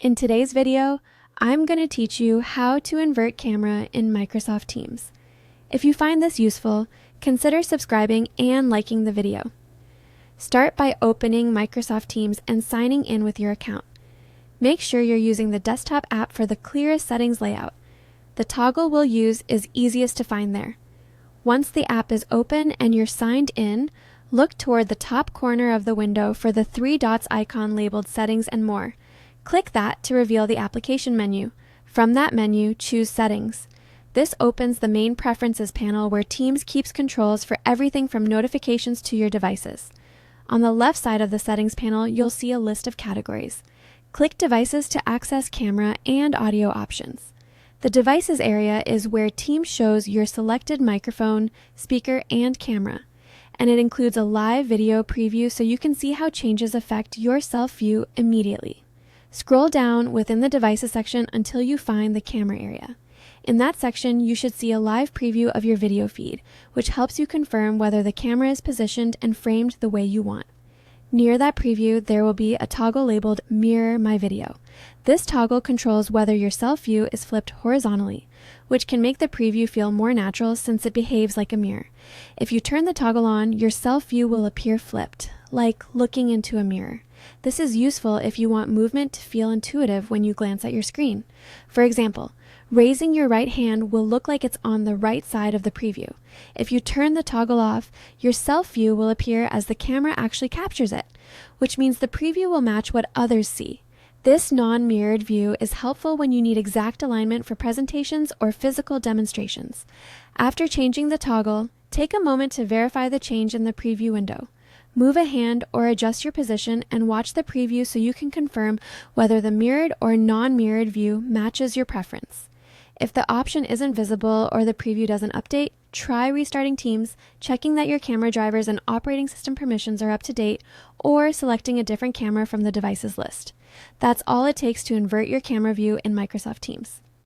In today's video, I'm going to teach you how to invert camera in Microsoft Teams. If you find this useful, consider subscribing and liking the video. Start by opening Microsoft Teams and signing in with your account. Make sure you're using the desktop app for the clearest settings layout. The toggle we'll use is easiest to find there. Once the app is open and you're signed in, look toward the top corner of the window for the three dots icon labeled Settings and More. Click that to reveal the application menu. From that menu, choose Settings. This opens the main preferences panel where Teams keeps controls for everything from notifications to your devices. On the left side of the settings panel, you'll see a list of categories. Click Devices to access camera and audio options. The Devices area is where Teams shows your selected microphone, speaker, and camera. And it includes a live video preview so you can see how changes affect your self-view immediately. Scroll down within the Devices section until you find the Camera area. In that section, you should see a live preview of your video feed, which helps you confirm whether the camera is positioned and framed the way you want. Near that preview, there will be a toggle labeled Mirror My Video. This toggle controls whether your self-view is flipped horizontally, which can make the preview feel more natural since it behaves like a mirror. If you turn the toggle on, your self-view will appear flipped, like looking into a mirror. This is useful if you want movement to feel intuitive when you glance at your screen. For example, raising your right hand will look like it's on the right side of the preview. If you turn the toggle off, your self-view will appear as the camera actually captures it, which means the preview will match what others see. This non-mirrored view is helpful when you need exact alignment for presentations or physical demonstrations. After changing the toggle, take a moment to verify the change in the preview window. Move a hand or adjust your position and watch the preview so you can confirm whether the mirrored or non-mirrored view matches your preference. If the option isn't visible or the preview doesn't update, try restarting Teams, checking that your camera drivers and operating system permissions are up to date, or selecting a different camera from the devices list. That's all it takes to invert your camera view in Microsoft Teams.